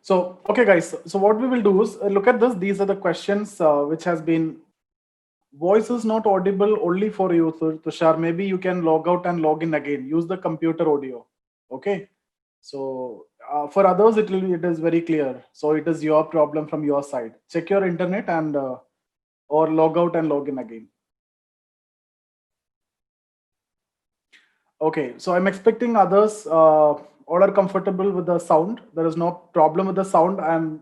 So, okay, guys. So what we will do is look at this. These are the questions which has been. Voice is not audible only for you, Tushar. Maybe you can log out and log in again. Use the computer audio. Okay. So for others, it is very clear. So it is your problem from your side. Check your internet and or log out and log in again. Okay, so I'm expecting others all are comfortable with the sound. There is no problem with the sound. I'm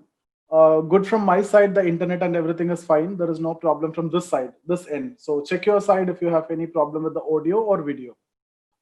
good from my side. The internet and everything is fine. There is no problem from this side, this end. So check your side if you have any problem with the audio or video.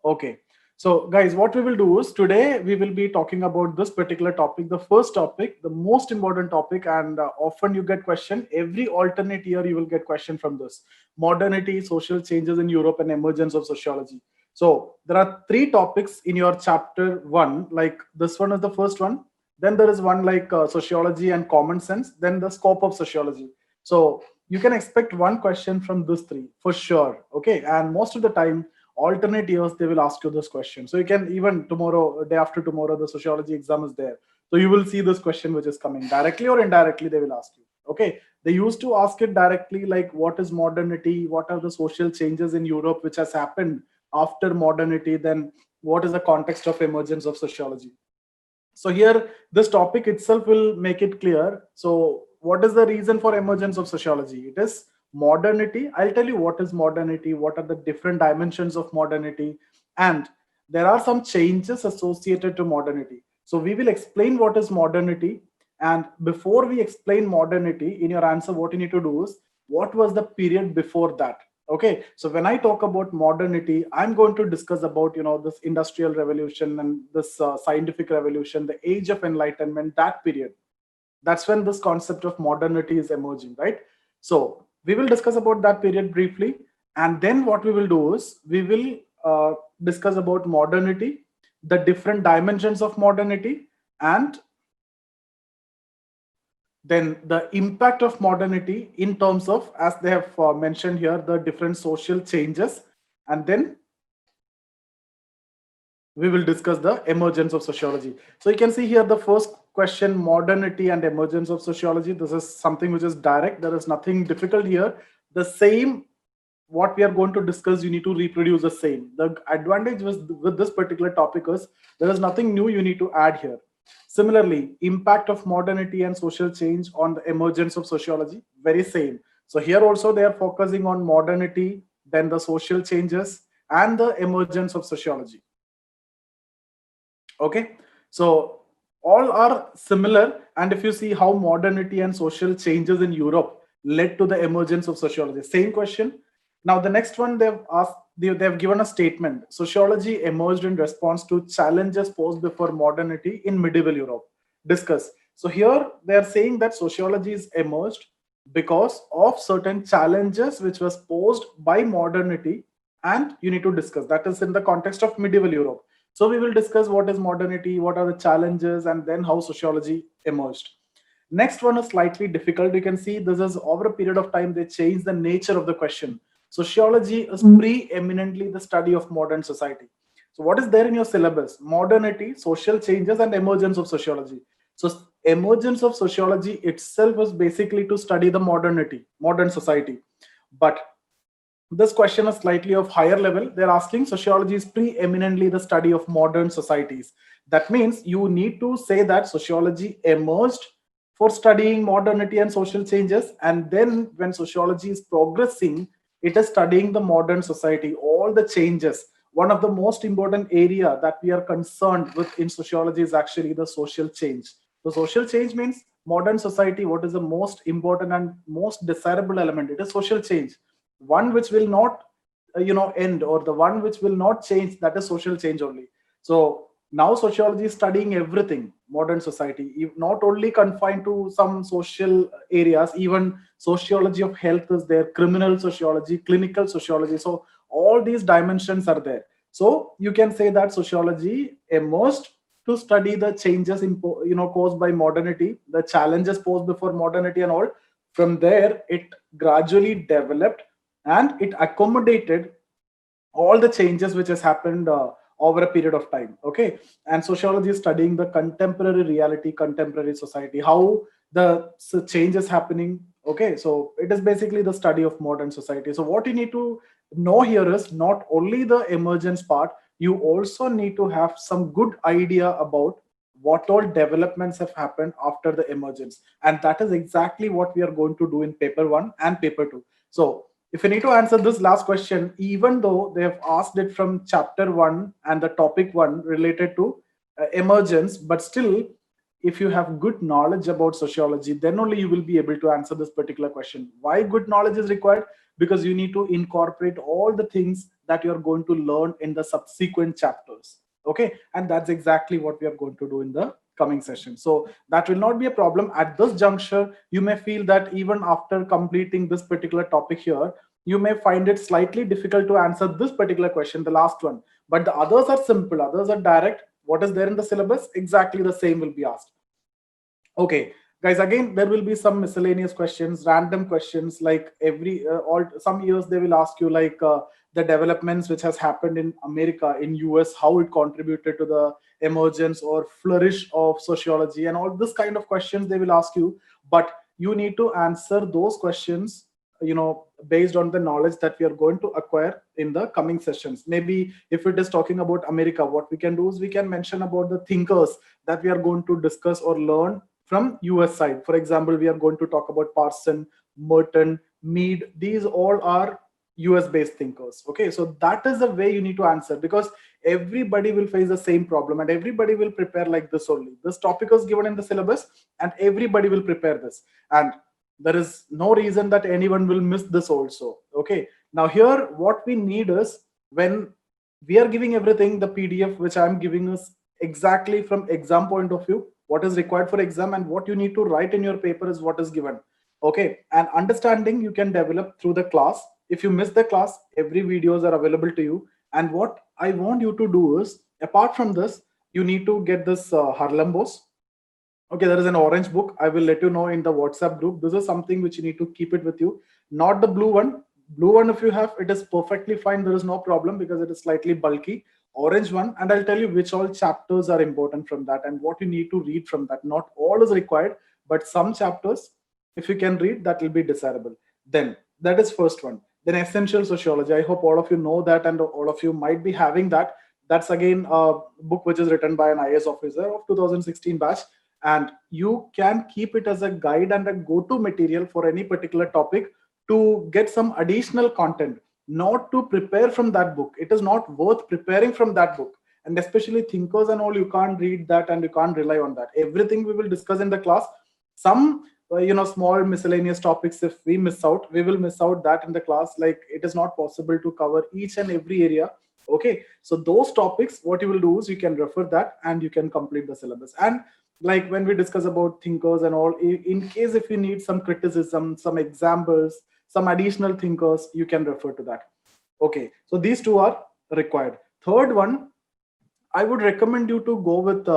Okay. So guys, what we will do is today we will be talking about this particular topic, the first topic, the most important topic, and often you get question. Every alternate year you will get question from this: modernity, social changes in Europe, and emergence of sociology. So there are three topics in your chapter one. Like this one is the first one. Then there is one like sociology and common sense. Then the scope of sociology. So you can expect one question from this three for sure. Okay, and most of the time alternate years they will ask you this question, so you can even tomorrow, day after tomorrow, the sociology exam is there, so you will see this question which is coming directly or indirectly. They will ask you. Okay, they used to ask it directly, like what is modernity, what are the social changes in Europe which has happened after modernity, then what is the context of emergence of sociology. So here this topic itself will make it clear. So what is the reason for emergence of sociology? It is modernity. I'll tell you what is modernity, what are the different dimensions of modernity, and there are some changes associated to modernity. So we will explain what is modernity, and before we explain modernity, in your answer what you need to do is what was the period before that. Okay, so when I talk about modernity, I'm going to discuss about this industrial revolution and this scientific revolution, the age of enlightenment, that period. That's when this concept of modernity is emerging, right? So we will discuss about that period briefly, and then what we will do is we will discuss about modernity, the different dimensions of modernity, and then the impact of modernity in terms of, as they have mentioned here, the different social changes, and then we will discuss the emergence of sociology. So you can see here the first question, modernity and emergence of sociology. This is something which is direct. There is nothing difficult here. The same what we are going to discuss, you need to reproduce the same. The advantage with this particular topic is there is nothing new you need to add here. Similarly, impact of modernity and social change on the emergence of sociology, very same. So here also they are focusing on modernity, then the social changes, and the emergence of sociology. Okay, so all are similar. And if you see how modernity and social changes in Europe led to the emergence of sociology, same question. Now the next one, they've asked, they've given a statement: sociology emerged in response to challenges posed before modernity in medieval Europe. Discuss. So here they are saying that sociology is emerged because of certain challenges which was posed by modernity, and you need to discuss that is in the context of medieval Europe. So we will discuss what is modernity, what are the challenges, and then how sociology emerged. Next one is slightly difficult. You can see this is over a period of time they changed the nature of the question. Sociology is preeminently the study of modern society. So what is there in your syllabus? Modernity, social changes, and emergence of sociology. So emergence of sociology itself was basically to study the modernity, modern society. But this question is slightly of higher level. They're asking sociology is preeminently the study of modern societies. That means you need to say that sociology emerged for studying modernity and social changes, and then when sociology is progressing, it is studying the modern society, all the changes. One of the most important area that we are concerned with in sociology is actually the social change. The social change means modern society. What is the most important and most desirable element? It is social change. One which will not end, or the one which will not change, that is social change only. So now sociology is studying everything, modern society, not only confined to some social areas. Even sociology of health is there, criminal sociology, clinical sociology. So all these dimensions are there. So you can say that sociology emerged to study the changes in caused by modernity, the challenges posed before modernity and all. From there it gradually developed, and it accommodated all the changes which has happened over a period of time. Okay, and sociology is studying the contemporary reality, contemporary society, how the change is happening. Okay, so it is basically the study of modern society. So what you need to know here is not only the emergence part, you also need to have some good idea about what all developments have happened after the emergence, and that is exactly what we are going to do in paper 1 and paper 2. So if you need to answer this last question, even though they have asked it from chapter 1 and the topic 1 related to emergence, but still, if you have good knowledge about sociology, then only you will be able to answer this particular question. Why good knowledge is required? Because you need to incorporate all the things that you're going to learn in the subsequent chapters. Okay, and that's exactly what we are going to do in the coming session. So that will not be a problem at this juncture. You may feel that even after completing this particular topic here, you may find it slightly difficult to answer this particular question, the last one, but the others are simple, others are direct. What is there in the syllabus, exactly the same will be asked. Okay, guys, again there will be some miscellaneous questions, random questions, like every all some years they will ask you like the developments which has happened in America, in US, how it contributed to the emergence or flourish of sociology, and all this kind of questions they will ask you. But you need to answer those questions, based on the knowledge that we are going to acquire in the coming sessions. Maybe if it is talking about America, what we can do is we can mention about the thinkers that we are going to discuss or learn from US side. For example, we are going to talk about Parson, Merton, Mead. These all are US based thinkers. Okay, so that is the way you need to answer, because everybody will face the same problem and everybody will prepare like this only. This topic is given in the syllabus and everybody will prepare this, and there is no reason that anyone will miss this also. Okay, now here what we need is, when we are giving everything, the PDF which I'm giving is exactly from exam point of view, what is required for exam, and what you need to write in your paper is what is given. Okay, and understanding you can develop through the class. If you miss the class, every videos are available to you. And what I want you to do is, apart from this, you need to get this Harlem Boss. Okay, there is an orange book. I will let you know in the WhatsApp group. This is something which you need to keep it with you, not the blue one. Blue one, if you have, it is perfectly fine. There is no problem because it is slightly bulky. Orange one, and I'll tell you which all chapters are important from that and what you need to read from that. Not all is required, but some chapters, if you can read, that will be desirable. Then that is first one. Then essential sociology. I hope all of you know that, and all of you might be having that. That's again a book which is written by an IAS officer of 2016 batch, and you can keep it as a guide and a go-to material for any particular topic to get some additional content, not to prepare from that book. It is not worth preparing from that book, and especially thinkers and all, you can't read that and you can't rely on that. Everything we will discuss in the class. Some small miscellaneous topics, if we miss out, we will miss out that in the class. Like, it is not possible to cover each and every area. Okay, so those topics, what you will do is you can refer that and you can complete the syllabus. And like when we discuss about thinkers and all, in case if you need some criticism, some examples, some additional thinkers, you can refer to that. Okay, so these two are required. Third one, I would recommend you to go with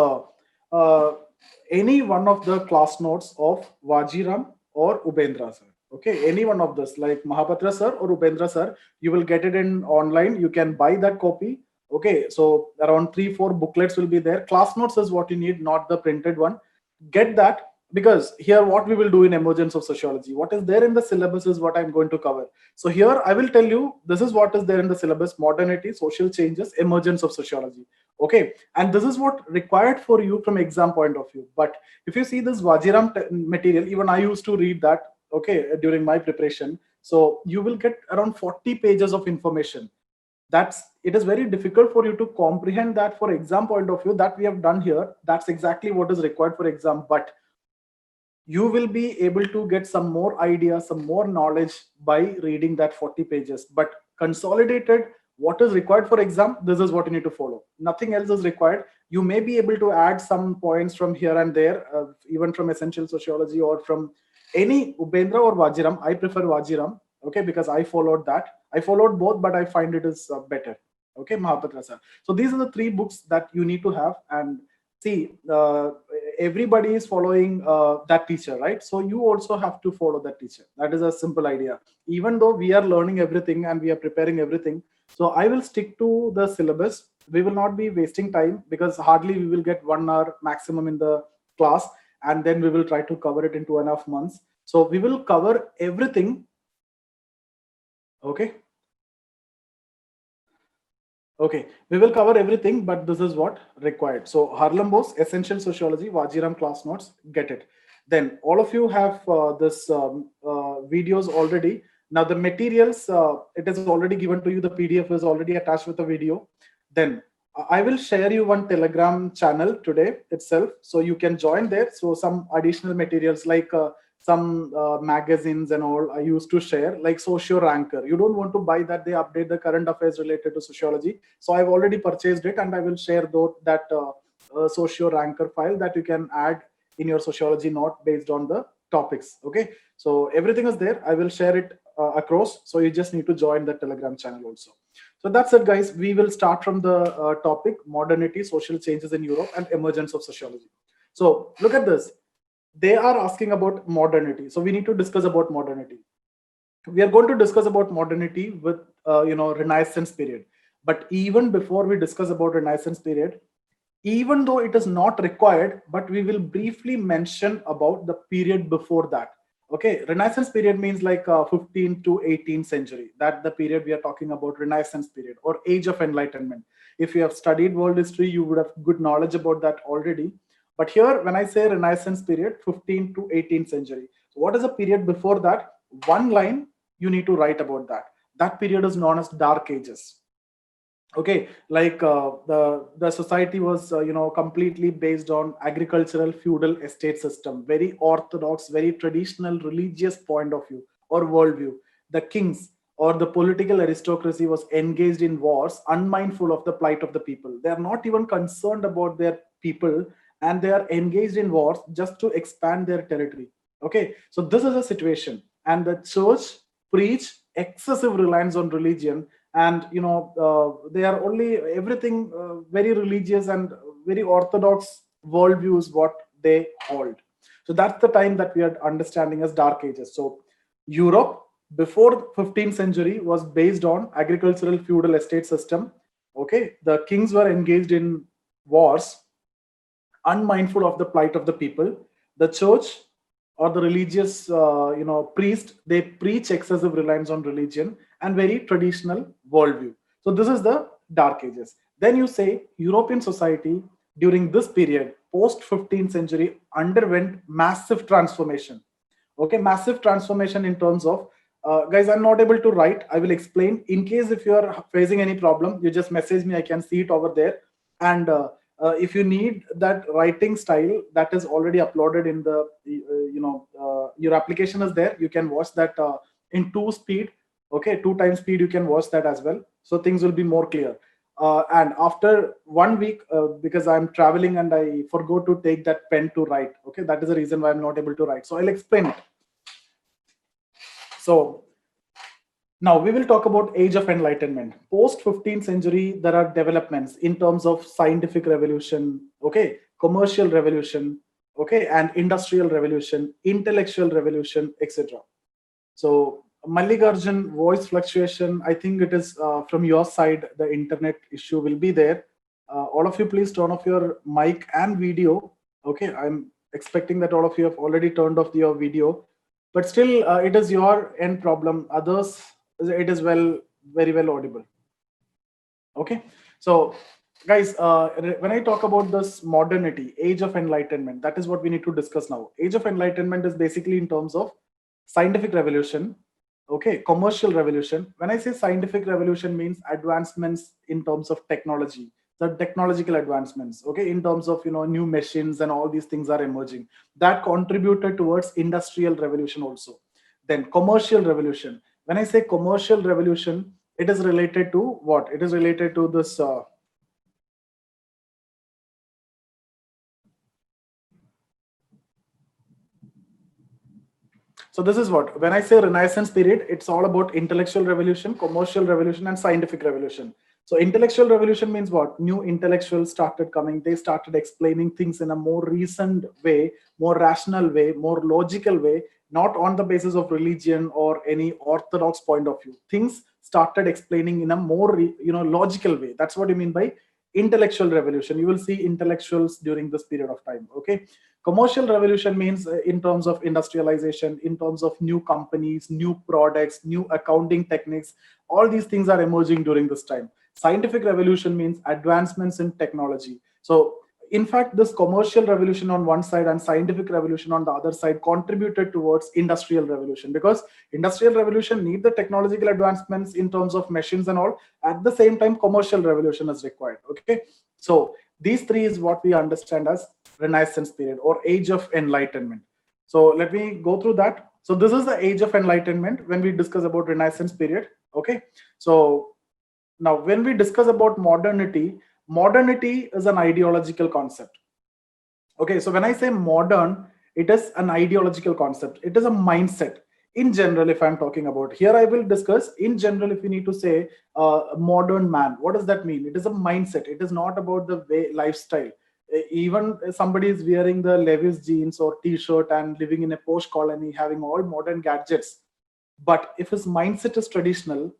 any one of the class notes of Vajiram or Ubendra sir. Okay, any one of this, like Mahapatra sir or Ubendra sir, you will get it in online. You can buy that copy. Okay, so around 3-4 booklets will be there. Class notes is what you need, not the printed one. Get that, because here what we will do in Emergence of Sociology, what is there in the syllabus is what I'm going to cover. So here I will tell you, this is what is there in the syllabus: modernity, social changes, emergence of sociology. Okay, and this is what required for you from exam point of view. But if you see this Vajiram material, even I used to read that, okay, during my preparation. So you will get around 40 pages of information. It is very difficult for you to comprehend that for exam point of view. That we have done here, that's exactly what is required for exam. But you will be able to get some more ideas, some more knowledge by reading that 40 pages. But consolidated, what is required for exam, this is what you need to follow. Nothing else is required. You may be able to add some points from here and there, even from essential sociology or from any Ubendra or Vajiram. I prefer Vajiram, okay, because I followed that. I followed both, but I find it is better. Okay, Mahapatra sir. So these are the 3 books that you need to have. And see, everybody is following that teacher, right? So you also have to follow that teacher. That is a simple idea. Even though we are learning everything and we are preparing everything, so I will stick to the syllabus. we will not be wasting time, because hardly we will get 1 hour maximum in the class, and then we will try to cover it in 2.5 months. So we will cover everything. Okay. Okay, we will cover everything, but this is what required. So Harlem Boss, Essential Sociology, Vajiram class notes, get it. Then all of you have this videos already. Now the materials, it is already given to you. The PDF is already attached with the video. Then I will share you one Telegram channel today itself, so you can join there. So some additional materials like some magazines and all I used to share, like Socio Ranker. You don't want to buy that; they update the current affairs related to sociology. So I've already purchased it, and I will share that Socio Ranker file that you can add in your sociology note based on the topics. Okay, so everything is there. I will share it across. So you just need to join the Telegram channel also. So that's it, guys. We will start from the topic modernity, social changes in Europe, and emergence of sociology. So look at this. They are asking about modernity, so we need to discuss about modernity. We are going to discuss about modernity with Renaissance period. But even before we discuss about Renaissance period, even though it is not required, but we will briefly mention about the period before that. Okay, Renaissance period means like 15th to 18th century. That the period we are talking about, Renaissance period or Age of Enlightenment. If you have studied world history, you would have good knowledge about that already. But here, when I say Renaissance period, 15th to 18th century. So what is the period before that? One line you need to write about that. That period is known as Dark Ages. Okay, like the society was completely based on agricultural feudal estate system, very orthodox, very traditional religious point of view or worldview. The kings or the political aristocracy was engaged in wars, unmindful of the plight of the people. They are not even concerned about their people, and they are engaged in wars just to expand their territory. Okay, so this is a situation, and the church preach excessive reliance on religion, and they are only everything very religious and very orthodox worldviews what they hold. So that's the time that we are understanding as Dark Ages. So Europe before 15th century was based on agricultural feudal estate system. Okay, the kings were engaged in wars, unmindful of the plight of the people. The church or the religious priest, they preach excessive reliance on religion and very traditional worldview. So this is the Dark Ages. Then you say European society during this period post 15th century underwent massive transformation. Okay, massive transformation in terms of guys, I'm not able to write. I will explain. In case if you are facing any problem, you just message me. I can see it over there. And if you need that writing style, that is already uploaded in the your application is there. You can watch that in 2 speed. Okay, 2 times speed, you can watch that as well, so things will be more clear. And after 1 week, because I'm traveling and I forgot to take that pen to write. Okay, that is the reason why I'm not able to write, so I'll explain it. So now we will talk about Age of Enlightenment. Post 15th century, there are developments in terms of scientific revolution, okay, commercial revolution, okay, and industrial revolution, intellectual revolution, etc. So Mallikarjun, voice fluctuation, I think it is from your side, the internet issue will be there. All of you, please turn off your mic and video. Okay, I'm expecting that all of you have already turned off your video, but still it is your end problem. Others, it is very well audible. Okay, so guys, when I talk about this modernity, Age of Enlightenment, that is what we need to discuss now. Age of Enlightenment is basically in terms of scientific revolution, okay, commercial revolution. When I say scientific revolution, means advancements in terms of technology, the technological advancements, okay, in terms of new machines and all these things are emerging, that contributed towards industrial revolution also. Then commercial revolution. When I say commercial revolution, it is related to what? It is related to this so this is what, when I say Renaissance period, it's all about intellectual revolution, commercial revolution, and scientific revolution. So intellectual revolution means what? New intellectuals started coming. They started explaining things in a more recent way, more rational way, more logical way, not on the basis of religion or any orthodox point of view. Things started explaining in a more logical way. That's what you mean by intellectual revolution. You will see intellectuals during this period of time. Okay. Commercial revolution means in terms of industrialization, in terms of new companies, new products, new accounting techniques. All these things are emerging during this time. Scientific revolution means advancements in technology. So in fact, this commercial revolution on one side and scientific revolution on the other side contributed towards industrial revolution, because industrial revolution need the technological advancements in terms of machines and all. At the same time, commercial revolution is required. Okay. So these three is what we understand as Renaissance period or age of enlightenment. So let me go through that. So this is the age of enlightenment when we discuss about Renaissance period. Okay. So now when we discuss about modernity, modernity is an ideological concept. Okay, so when I say modern, it is an ideological concept. It is a mindset. In general, if I'm talking about here, I will discuss in general. If you need to say modern man, what does that mean? It is a mindset. It is not about the way lifestyle. Even somebody is wearing the Levi's jeans or T-shirt and living in a posh colony, having all modern gadgets. But if his mindset is traditional,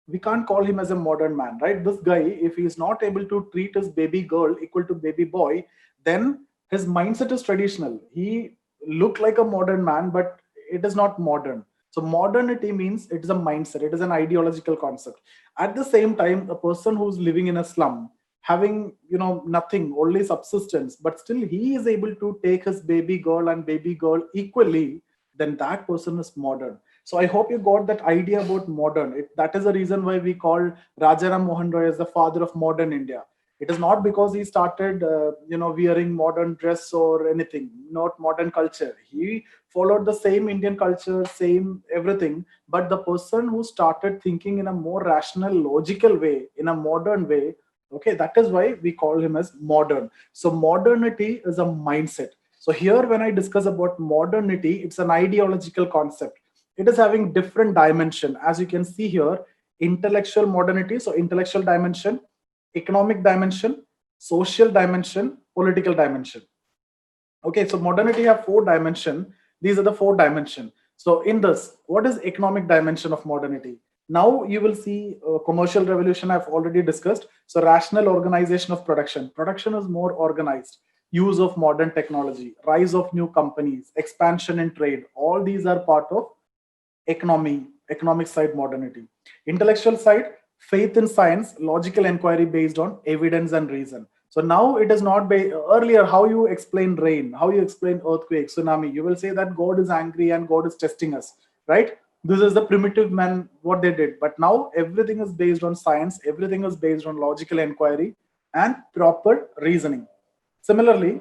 we can't call him as a modern man, right? This guy, if he is not able to treat his baby girl equal to baby boy, then his mindset is traditional. He look like a modern man, but it is not modern. So modernity means it is a mindset, it is an ideological concept. At the same time, a person who's living in a slum, having nothing, only subsistence, but still he is able to take his baby girl and baby girl equally, then that person is modern. So I hope you got that idea about modern. That is the reason why we call Rajaram Mohan Roy as the father of modern India. It is not because he started, wearing modern dress or anything, not modern culture. He followed the same Indian culture, same everything. But the person who started thinking in a more rational, logical way, in a modern way, okay, that is why we call him as modern. So modernity is a mindset. So here, when I discuss about modernity, it's an ideological concept. It is having different dimension, as you can see here. Intellectual modernity, so intellectual dimension, economic dimension, social dimension, political dimension. Okay, so modernity have 4 dimension. These are the 4 dimension. So in this, what is economic dimension of modernity? Now you will see commercial revolution I've already discussed. So rational organization of production. Production is more organized. Use of modern technology, rise of new companies, expansion in trade. All these are part of economic side modernity. Intellectual side, faith in science, logical inquiry based on evidence and reason. So now it is not earlier how you explain rain, how you explain earthquake, tsunami. You will say that God is angry and God is testing us, right? This is the primitive man, what they did. But now everything is based on science, everything is based on logical inquiry and proper reasoning. Similarly,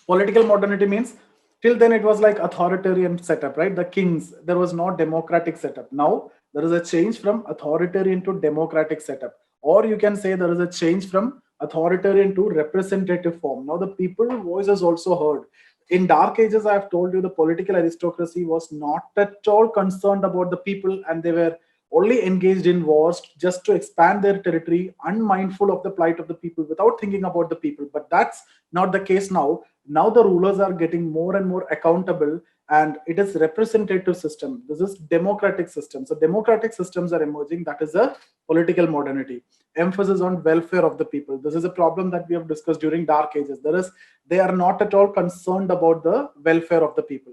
political modernity means till then it was like authoritarian setup, right? The kings, there was no democratic setup. Now there is a change from authoritarian to democratic setup, or you can say there is a change from authoritarian to representative form. Now the people voice is also heard. In dark ages, I have told you, the political aristocracy was not at all concerned about the people, and they were only engaged in wars just to expand their territory, unmindful of the plight of the people, without thinking about the people. But that's not the case now. Now the rulers are getting more and more accountable, and it is representative system. This is democratic system. So democratic systems are emerging. That is a political modernity. Emphasis on welfare of the people. This is a problem that we have discussed during dark ages. They are not at all concerned about the welfare of the people.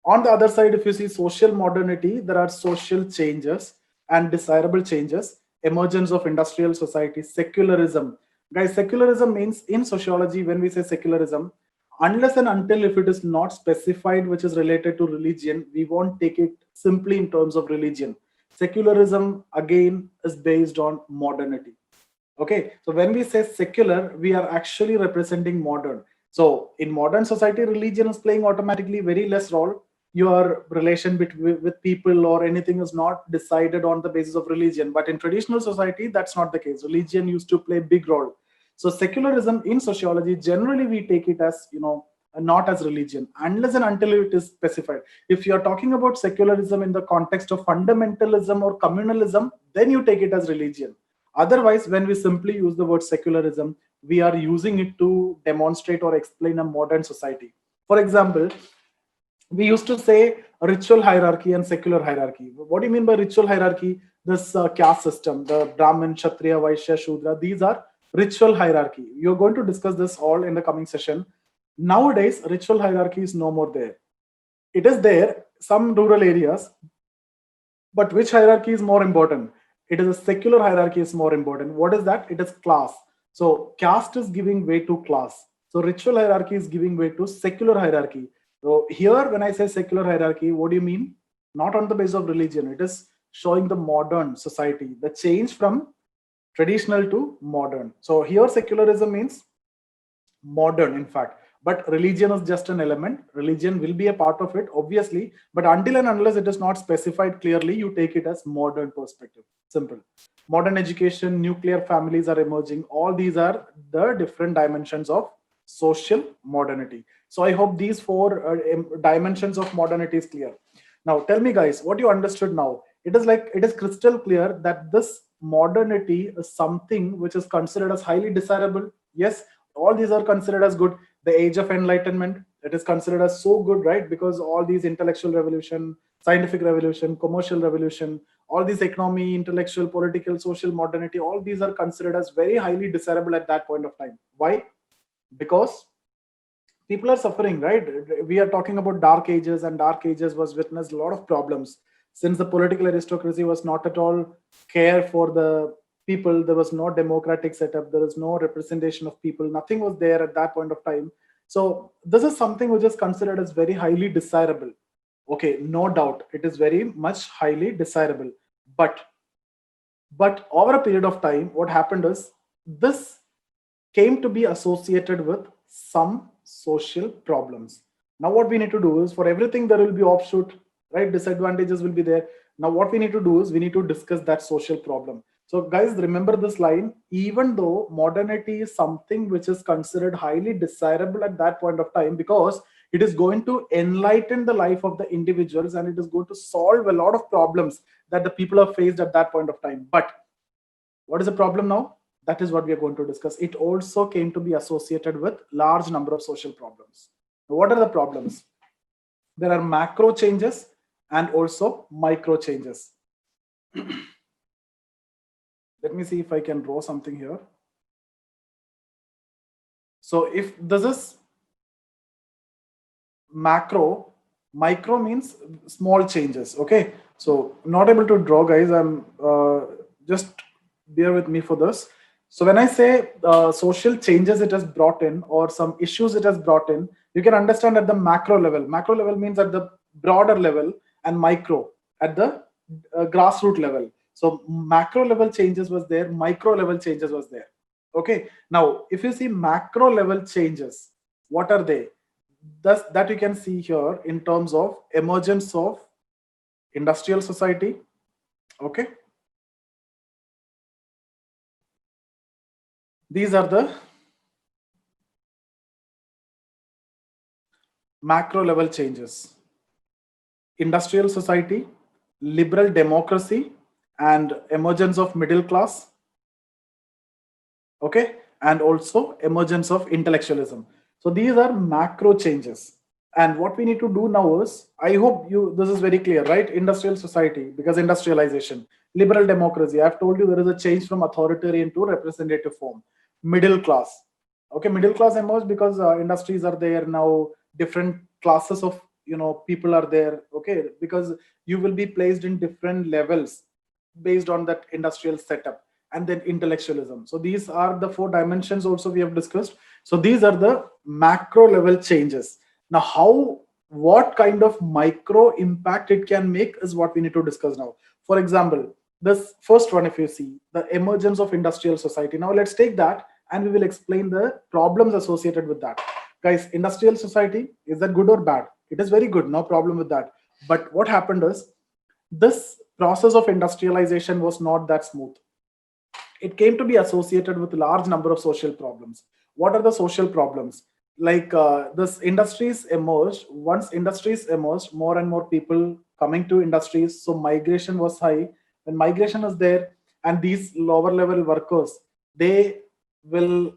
On the other side, if you see social modernity, there are social changes and desirable changes. Emergence of industrial society, secularism. Guys, secularism means, in sociology, when we say secularism, unless and until if it is not specified which is related to religion, we won't take it simply in terms of religion. Secularism, again, is based on modernity. Okay, so when we say secular, we are actually representing modern. So in modern society, religion is playing automatically very less role. Your relation with people or anything is not decided on the basis of religion. But in traditional society, that's not the case. Religion used to play a big role. So secularism in sociology, generally we take it as, not as religion, unless and until it is specified. If you're talking about secularism in the context of fundamentalism or communalism, then you take it as religion. Otherwise, when we simply use the word secularism, we are using it to demonstrate or explain a modern society. For example, We used to say ritual hierarchy and secular hierarchy. What do you mean by ritual hierarchy? This caste system, the Brahmin, Kshatriya, Vaishya, Shudra, these are ritual hierarchy. You're going to discuss this all in the coming session. Nowadays, ritual hierarchy is no more there. It is there, some rural areas, but which hierarchy is more important? It is a secular hierarchy is more important. What is that? It is class. So caste is giving way to class. So ritual hierarchy is giving way to secular hierarchy. So here, when I say secular hierarchy, what do you mean? Not on the basis of religion. It is showing the modern society, the change from traditional to modern. So here secularism means modern, in fact, but religion is just an element. Religion will be a part of it, obviously, but until and unless it is not specified clearly, you take it as modern perspective. Simple. Modern education, nuclear families are emerging. All these are the different dimensions of social modernity. So I hope these four dimensions of modernity is clear. Now tell me guys, what you understood now. It is like, it is crystal clear that this modernity is something which is considered as highly desirable. Yes, all these are considered as good. The age of enlightenment, it is considered as so good, right? Because all these intellectual revolution, scientific revolution, commercial revolution, all these economy, intellectual, political, social modernity, all these are considered as very highly desirable at that point of time. Why? Because people are suffering, right? We are talking about dark ages, and dark ages was witnessed a lot of problems. Since the political aristocracy was not at all care for the people, there was no democratic setup, there was no representation of people, nothing was there at that point of time. So this is something which is considered as very highly desirable. Okay, no doubt it is very much highly desirable, but over a period of time, what happened is this came to be associated with some social problems. Now, what we need to do is, for everything there will be offshoot, right? Disadvantages will be there. Now, what we need to do is we need to discuss that social problem. So, guys, remember this line. Even though modernity is something which is considered highly desirable at that point of time, because it is going to enlighten the life of the individuals and it is going to solve a lot of problems that the people have faced at that point of time. But what is the problem now? That is what we are going to discuss. It also came to be associated with large number of social problems. What are the problems? There are macro changes and also micro changes. Let me see if I can draw something here. So if this is macro, micro means small changes. Okay, so not able to draw, guys. I'm just bear with me for this. So when I say social changes it has brought in, or some issues it has brought in, you can understand at the macro level. Macro level means at the broader level, and micro at the grassroots level. So macro level changes was there, micro level changes was there. Okay, now if you see macro level changes, what are they? Thus, that you can see here in terms of emergence of industrial society. Okay, these are the macro level changes: industrial society, liberal democracy, and emergence of middle class. Okay, and also emergence of intellectualism. So these are macro changes, and what we need to do now is, I hope you this is very clear, right? Industrial society, because industrialization. Liberal democracy, I've told you there is a change from authoritarian to representative form. Middle class, okay, middle class emerged because industries are there now, different classes of people are there. Okay, because you will be placed in different levels based on that industrial setup. And then intellectualism. So these are the four dimensions also we have discussed. So these are the macro level changes. Now what kind of micro impact it can make is what we need to discuss now. For example, this first one, if you see the emergence of industrial society, now let's take that and we will explain the problems associated with that. Guys, industrial society, is that good or bad? It is very good, no problem with that. But what happened is, this process of industrialization was not that smooth. It came to be associated with a large number of social problems. What are the social problems? Like this industries emerged. Once industries emerged, more and more people coming to industries, so migration was high. When migration is there, and these lower level workers, they will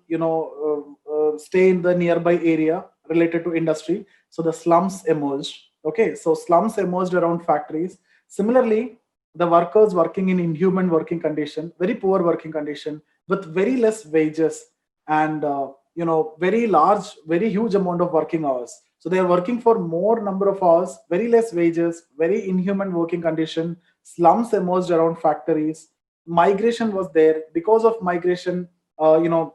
stay in the nearby area related to industry, so the slums emerged. Okay, so slums emerged around factories. Similarly, the workers working in inhuman working condition, very poor working condition, with very less wages, and very large, very huge amount of working hours. So they are working for more number of hours, very less wages, very inhuman working condition. Slums emerged around factories. Migration was there. Because of migration,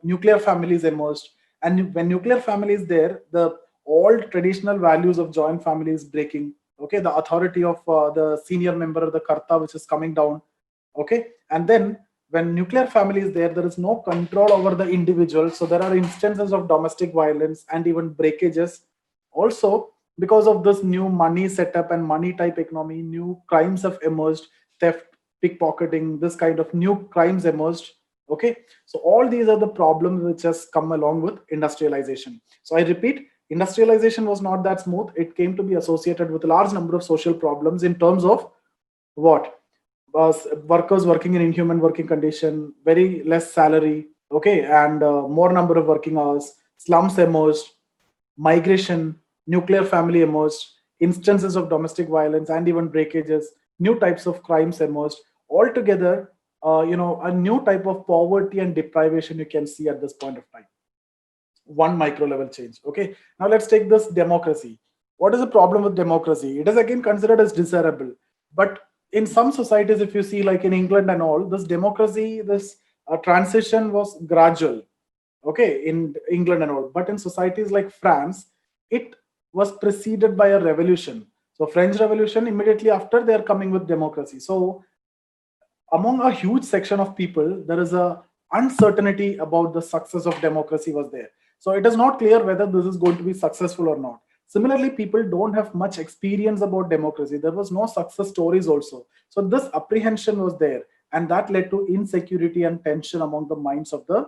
nuclear families emerged. And when nuclear family is there, the all traditional values of joint family is breaking. Okay, the authority of the senior member of the karta, which is coming down. Okay, and then when nuclear family is there is no control over the individual, so there are instances of domestic violence and even breakages. Also, because of this new money setup and money type economy, new crimes have emerged. Theft, pickpocketing, this kind of new crimes emerged. Okay, so all these are the problems which has come along with industrialization. So I repeat, industrialization was not that smooth. It came to be associated with a large number of social problems in terms of what? Workers working in inhuman working condition, very less salary, okay, and more number of working hours, slums emerged, migration, nuclear family emerged, instances of domestic violence and even breakages, new types of crimes emerged. Altogether, a new type of poverty and deprivation you can see at this point of time. One micro level change. Okay, now let's take this democracy. What is the problem with democracy? It is again considered as desirable, but in some societies, if you see, like in England and all, this democracy, this transition was gradual. Okay, in England and all, but in societies like France, it was preceded by a revolution. So French Revolution, immediately after, they are coming with democracy. So among a huge section of people, there is a uncertainty about the success of democracy was there. So it is not clear whether this is going to be successful or not. Similarly, people don't have much experience about democracy. There was no success stories also. So this apprehension was there, and that led to insecurity and tension among the minds of the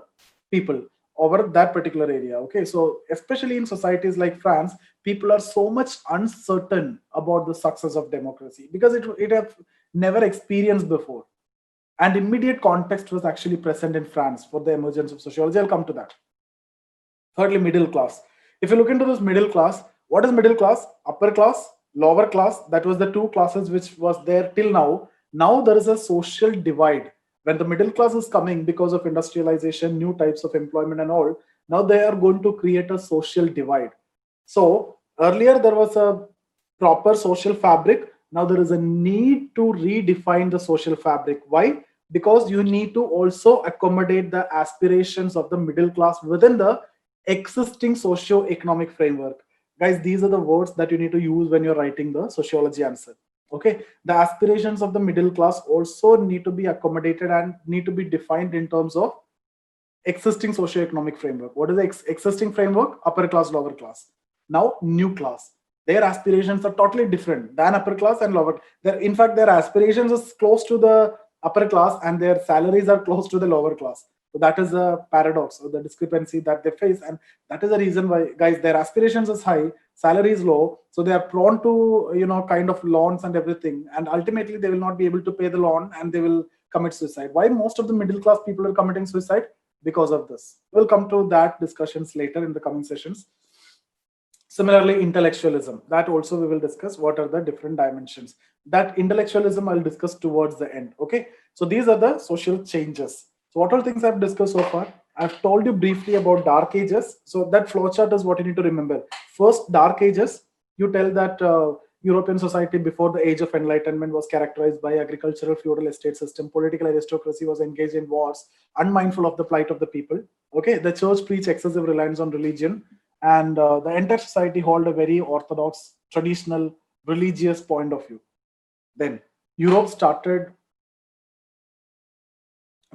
people over that particular area. Okay, so especially in societies like France, people are so much uncertain about the success of democracy because it have never experienced before, and immediate context was actually present in France for the emergence of sociology. I'll come to that. Thirdly, middle class. If you look into this middle class, what is middle class? Upper class, lower class. That was the two classes which was there till now. Now there is a social divide. When the middle class is coming because of industrialization, new types of employment and all, now they are going to create a social divide. So earlier there was a proper social fabric. Now there is a need to redefine the social fabric. Why? Because you need to also accommodate the aspirations of the middle class within the existing socio-economic framework. Guys, these are the words that you need to use when you're writing the sociology answer. Okay, the aspirations of the middle class also need to be accommodated and need to be defined in terms of existing socio-economic framework. What is the existing framework? Upper class, lower class. Now new class, their aspirations are totally different than upper class and lower. In fact, their aspirations is close to the upper class and their salaries are close to the lower class. So that is a paradox or the discrepancy that they face, and that is the reason why, guys, their aspirations is high, salary is low, so they are prone to kind of loans and everything, and ultimately they will not be able to pay the loan and they will commit suicide. Why most of the middle class people are committing suicide? Because of this. We'll come to that discussions later in the coming sessions. Similarly, intellectualism, that also we will discuss what are the different dimensions. That intellectualism I'll discuss towards the end. Okay, so these are the social changes. So what are things I've discussed so far? I've told you briefly about dark ages. So that flowchart is what you need to remember. First, dark ages, you tell that European society before the age of enlightenment was characterized by agricultural feudal estate system. Political aristocracy was engaged in wars, unmindful of the plight of the people. Okay, the church preached excessive reliance on religion, and the entire society hold a very orthodox, traditional, religious point of view. Then Europe started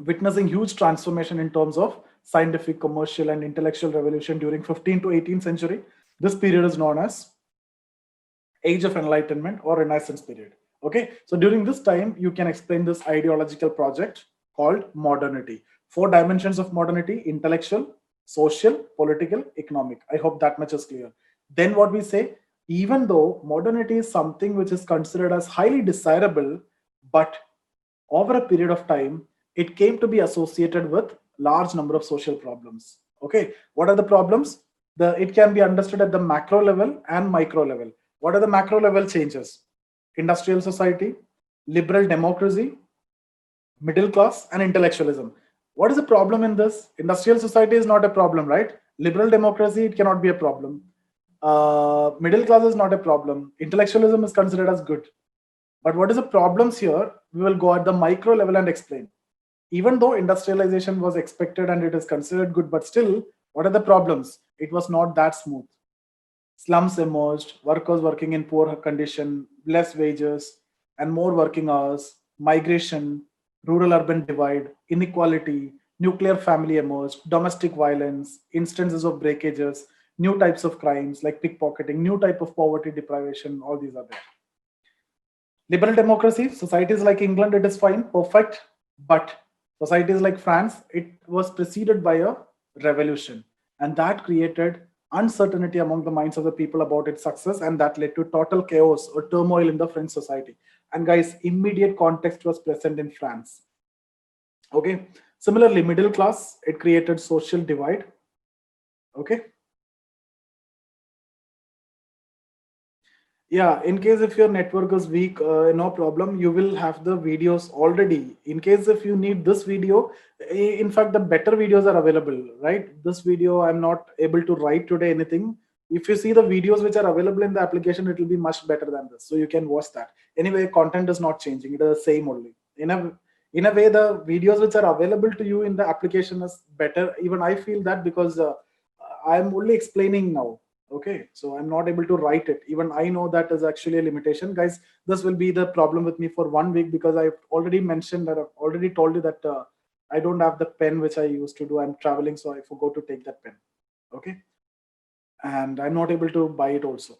witnessing huge transformation in terms of scientific, commercial, and intellectual revolution during 15th to 18th century. This period is known as Age of Enlightenment or Renaissance period. Okay, so during this time, you can explain this ideological project called modernity. Four dimensions of modernity: intellectual, social, political, economic. I hope that much is clear. Then what we say, even though modernity is something which is considered as highly desirable, but over a period of time, it came to be associated with large number of social problems. Okay, what are the problems? It can be understood at the macro level and micro level. What are the macro level changes? Industrial society, liberal democracy, middle class, and intellectualism. What is the problem in this? Industrial society is not a problem, right? Liberal democracy, it cannot be a problem. Middle class is not a problem. Intellectualism is considered as good. But what is the problems here? We will go at the micro level and explain. Even though industrialization was expected and it is considered good, but still, what are the problems? It was not that smooth. Slums emerged, workers working in poor condition, less wages, and more working hours, migration, rural urban divide, inequality, nuclear family emerged, domestic violence, instances of breakages, new types of crimes like pickpocketing, new type of poverty deprivation, all these are there. Liberal democracy, societies like England, it is fine, perfect, but societies like France, it was preceded by a revolution, and that created uncertainty among the minds of the people about its success, and that led to total chaos or turmoil in the French society. And guys, immediate context was present in France. Okay. Similarly, middle class, it created social divide. Okay. Yeah, in case if your network is weak, no problem, you will have the videos already. In case if you need this video, in fact the better videos are available, right? This video I'm not able to write today anything. If you see the videos which are available in the application, it will be much better than this, so you can watch that. Anyway, content is not changing, it is the same only. In a way, the videos which are available to you in the application is better. Even I feel that, because I'm only explaining now. Okay, so I'm not able to write it. Even I know that is actually a limitation, guys. This will be the problem with me for 1 week, because I've already mentioned that, I've already told you that I don't have the pen which I used to do. I'm traveling, so I forgot to take that pen. Okay, and I'm not able to buy it also.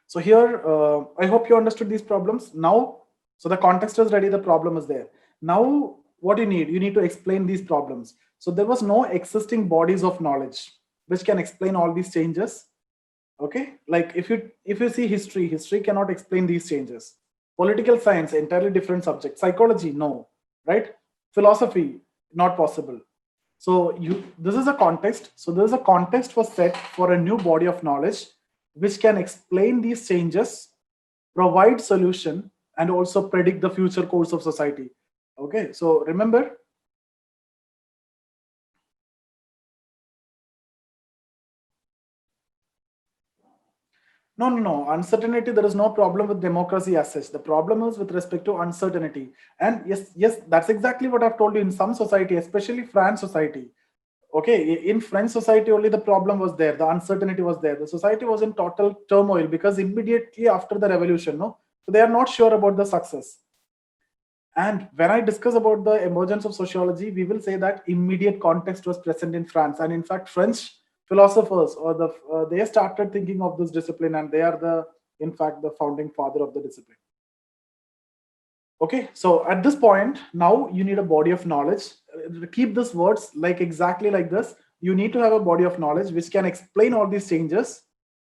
So here, I hope you understood these problems now. So the context is ready, the problem is there. Now what you need to explain these problems. So there was no existing bodies of knowledge which can explain all these changes. Okay, like if you see history cannot explain these changes. Political science, entirely different subject. Psychology, no, right? Philosophy, not possible. So this is a context. So there is a context was set for a new body of knowledge which can explain these changes, provide solution, and also predict the future course of society. Okay, so remember. No. Uncertainty, there is no problem with democracy as such. The problem is with respect to uncertainty. And yes, that's exactly what I've told you. In some society, especially France society, okay, in French society only the problem was there. The uncertainty was there. The society was in total turmoil because immediately after the revolution, no, so they are not sure about the success. And when I discuss about the emergence of sociology, we will say that immediate context was present in France. And in fact, French philosophers or they started thinking of this discipline, and they are in fact, the founding father of the discipline. Okay, so at this point, now you need a body of knowledge. Keep these words like exactly like this. You need to have a body of knowledge which can explain all these changes.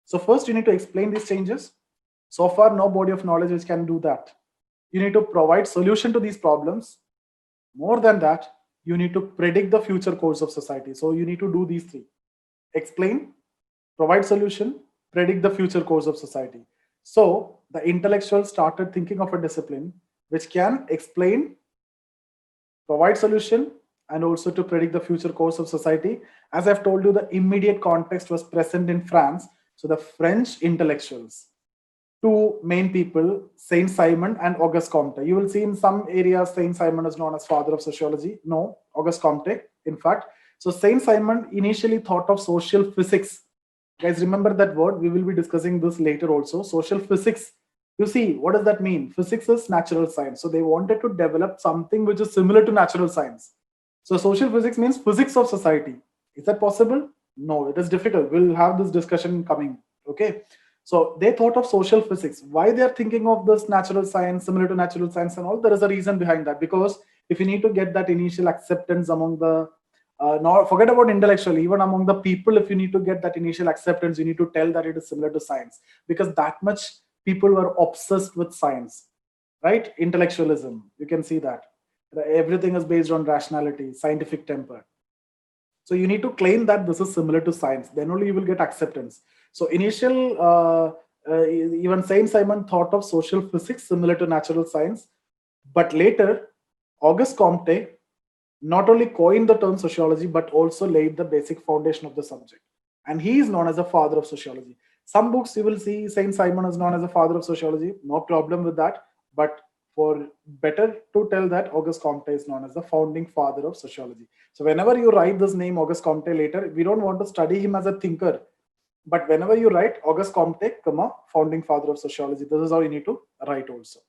So first, you need to explain these changes. So far, no body of knowledge which can do that. You need to provide solution to these problems. More than that, you need to predict the future course of society. So you need to do these three: explain, provide solution, predict the future course of society. So the intellectuals started thinking of a discipline which can explain, provide solution, and also to predict the future course of society. As I've told you, the immediate context was present in France. So the French intellectuals, two main people, Saint Simon and Auguste Comte. You will see in some areas Saint Simon is known as father of sociology. No, Auguste Comte, in fact. So Saint Simon initially thought of social physics. Guys, remember that word. We will be discussing this later also. Social physics. You see, what does that mean? Physics is natural science. So they wanted to develop something which is similar to natural science. So social physics means physics of society. Is that possible? No, it is difficult. We'll have this discussion coming. Okay. So they thought of social physics. Why they are thinking of this natural science, similar to natural science and all, there is a reason behind that. Because if you need to get that initial acceptance among the, not forget about intellectual, even among the people, if you need to get that initial acceptance, you need to tell that it is similar to science. Because that much people were obsessed with science, right? Intellectualism, you can see that. Everything is based on rationality, scientific temper. So you need to claim that this is similar to science. Then only you will get acceptance. So even Saint Simon thought of social physics similar to natural science, but later Auguste Comte not only coined the term sociology but also laid the basic foundation of the subject, and he is known as the father of sociology. Some books you will see Saint Simon is known as the father of sociology, no problem with that, but for better to tell that Auguste Comte is known as the founding father of sociology. So whenever you write this name Auguste Comte later, we don't want to study him as a thinker, but whenever you write Auguste Comte, comma, founding father of sociology, this is how you need to write also.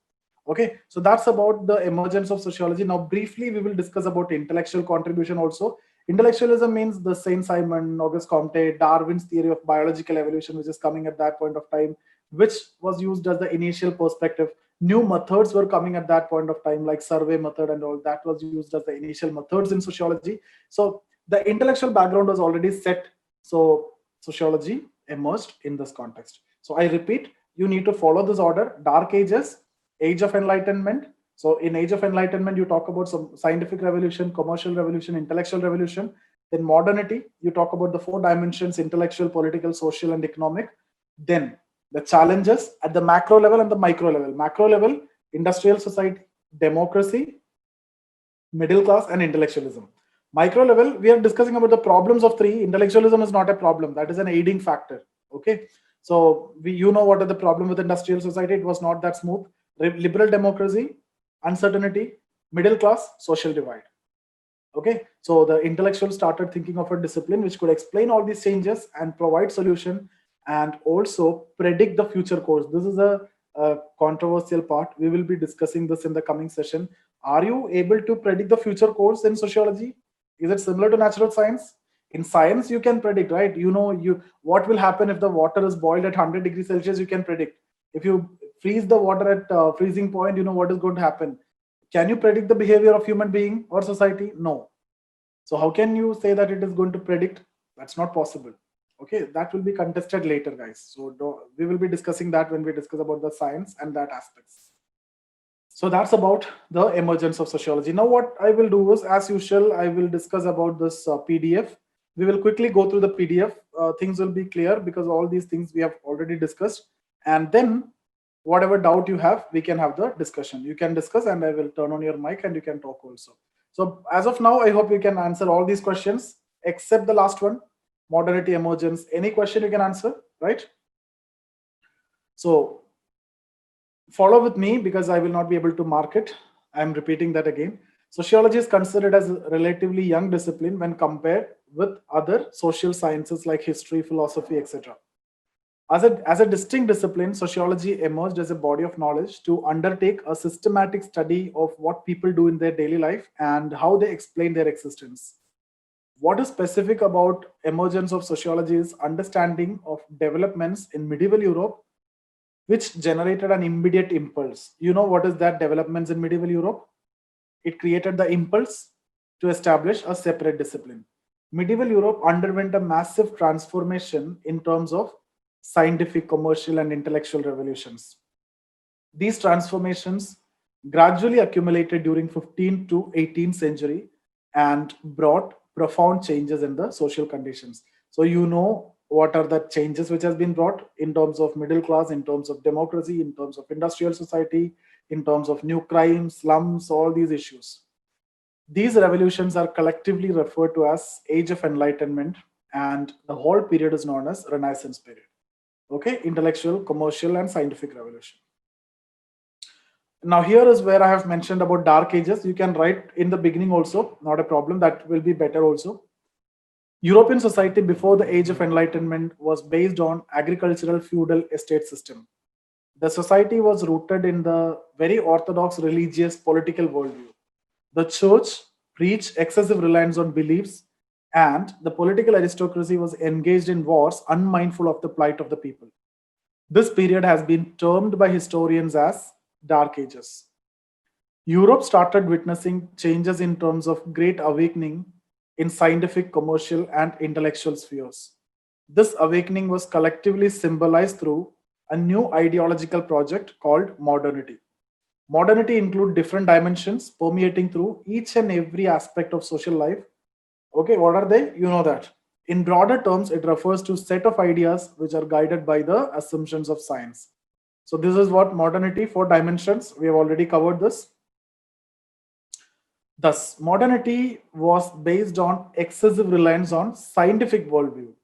Okay, so that's about the emergence of sociology. Now, briefly, we will discuss about intellectual contribution also. Intellectualism means the Saint Simon, Auguste Comte, Darwin's theory of biological evolution, which is coming at that point of time, which was used as the initial perspective. New methods were coming at that point of time, like survey method and all that was used as the initial methods in sociology. So the intellectual background was already set. So sociology emerged in this context. So I repeat, you need to follow this order: Dark Ages, Age of Enlightenment. So in Age of Enlightenment, you talk about some scientific revolution, commercial revolution, intellectual revolution. Then modernity, you talk about the 4 dimensions: intellectual, political, social, and economic. Then the challenges at the macro level and the micro level. Macro level, industrial society, democracy, middle class, and intellectualism. Micro level, we are discussing about the problems of 3. Intellectualism is not a problem, that is an aiding factor. Okay, so you know what are the problem with industrial society. It was not that smooth. Liberal democracy, uncertainty, middle class, social divide. Okay, so the intellectuals started thinking of a discipline which could explain all these changes and provide solution, and also predict the future course. This is a controversial part. We will be discussing this in the coming session. Are you able to predict the future course in sociology? Is it similar to natural science? In science, you can predict, right? You know what will happen if the water is boiled at 100 degrees Celsius. You can predict. If you freeze the water at freezing point, you know what is going to happen. Can you predict the behavior of human being or society? No. So how can you say that it is going to predict? That's not possible. Okay, that will be contested later, guys. So we will be discussing that when we discuss about the science and that aspects. So that's about the emergence of sociology. Now what I will do is, as usual, I will discuss about this PDF. We will quickly go through the PDF. Things will be clear because all these things we have already discussed. And then whatever doubt you have, we can have the discussion. You can discuss and I will turn on your mic and you can talk also. So as of now, I hope you can answer all these questions except the last one, modernity, emergence. Any question you can answer, right? So follow with me because I will not be able to mark it. I'm repeating that again. Sociology is considered as a relatively young discipline when compared with other social sciences like history, philosophy, etc. As a distinct discipline, sociology emerged as a body of knowledge to undertake a systematic study of what people do in their daily life and how they explain their existence. What is specific about emergence of sociology is understanding of developments in medieval Europe, which generated an immediate impulse. You know what is that developments in medieval Europe? It created the impulse to establish a separate discipline. Medieval Europe underwent a massive transformation in terms of scientific, commercial, and intellectual revolutions. These transformations gradually accumulated during 15th to 18th century and brought profound changes in the social conditions. So you know what are the changes which has been brought in terms of middle class, in terms of democracy, in terms of industrial society, in terms of new crimes, slums, all these issues. These revolutions are collectively referred to as Age of Enlightenment, and the whole period is known as Renaissance period. Okay, intellectual, commercial, and scientific revolution. Now here is where I have mentioned about Dark Ages. You can write in the beginning also, not a problem, that will be better also. European society before the Age of Enlightenment was based on agricultural feudal estate system. The society was rooted in the very orthodox religious political worldview. The church preached excessive reliance on beliefs, and the political aristocracy was engaged in wars, unmindful of the plight of the people. This period has been termed by historians as Dark Ages. Europe started witnessing changes in terms of great awakening in scientific, commercial, and intellectual spheres. This awakening was collectively symbolized through a new ideological project called modernity. Modernity includes different dimensions permeating through each and every aspect of social life. Okay, what are they? You know that. In broader terms, it refers to a set of ideas which are guided by the assumptions of science. So this is what modernity, 4 dimensions. We have already covered this. Thus, modernity was based on excessive reliance on scientific worldview.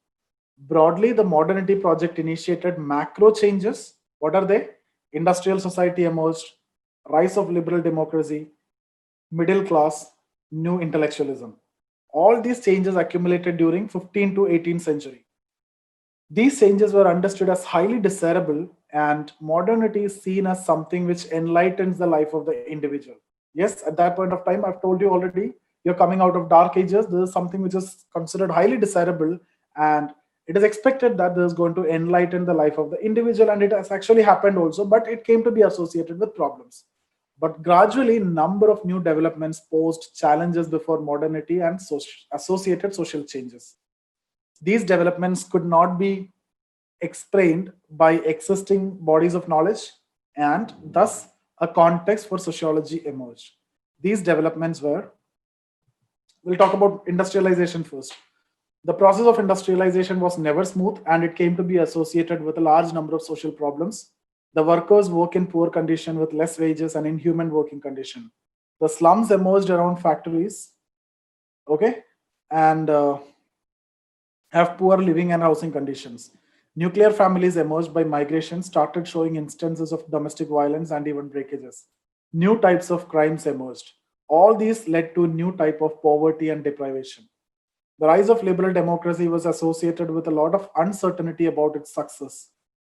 Broadly, the modernity project initiated macro changes. What are they? Industrial society emerged, rise of liberal democracy, middle class, new intellectualism. All these changes accumulated during 15th to 18th century. These changes were understood as highly desirable, and modernity is seen as something which enlightens the life of the individual. Yes, at that point of time, I've told you already, you're coming out of dark ages. This is something which is considered highly desirable, and it is expected that this is going to enlighten the life of the individual, and it has actually happened also, but it came to be associated with problems. But gradually, number of new developments posed challenges before modernity and associated social changes. These developments could not be explained by existing bodies of knowledge, and thus a context for sociology emerged. These developments were, we'll talk about industrialization first. The process of industrialization was never smooth, and it came to be associated with a large number of social problems. The workers work in poor condition with less wages and inhuman working condition. The slums emerged around factories, okay, and have poor living and housing conditions. Nuclear families emerged by migration started showing instances of domestic violence and even breakages. New types of crimes emerged. All these led to new type of poverty and deprivation. The rise of liberal democracy was associated with a lot of uncertainty about its success.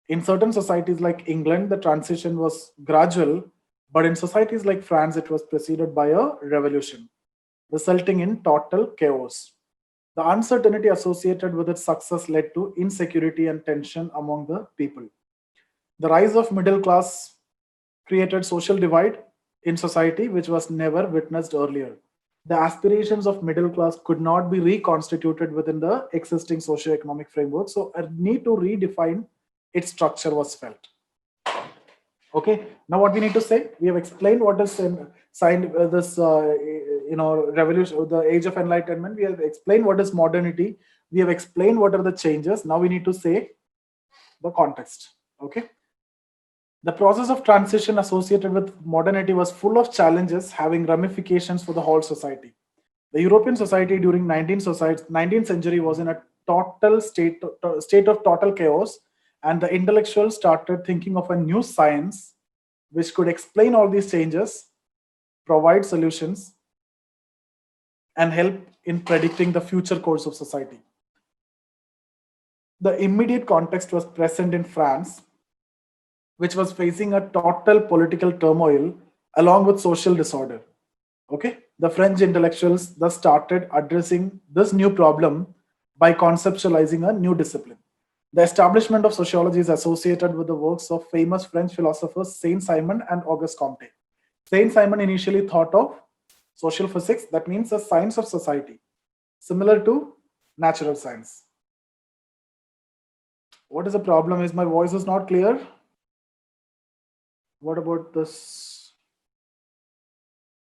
In certain societies like England, the transition was gradual, but in societies like France, it was preceded by a revolution, resulting in total chaos. The uncertainty associated with its success led to insecurity and tension among the people. The rise of middle class created social divide in society which was never witnessed earlier. The aspirations of middle class could not be reconstituted within the existing socio-economic framework, so a need to redefine its structure was felt. Okay, now what we need to say, we have explained what is in signed this revolution, the age of enlightenment. We have explained what is modernity. We have explained what are the changes. Now we need to say the context. Okay, the process of transition associated with modernity was full of challenges having ramifications for the whole society. The European society during 19th century was in a total state of total chaos, and the intellectuals started thinking of a new science which could explain all these changes, provide solutions, and help in predicting the future course of society. The immediate context was present in France, which was facing a total political turmoil along with social disorder. Okay, the French intellectuals thus started addressing this new problem by conceptualizing a new discipline. The establishment of sociology is associated with the works of famous French philosophers Saint-Simon and Auguste Comte. Saint-Simon initially thought of social physics, that means a science of society, similar to natural science. What is the problem? Is my voice is not clear? What about this?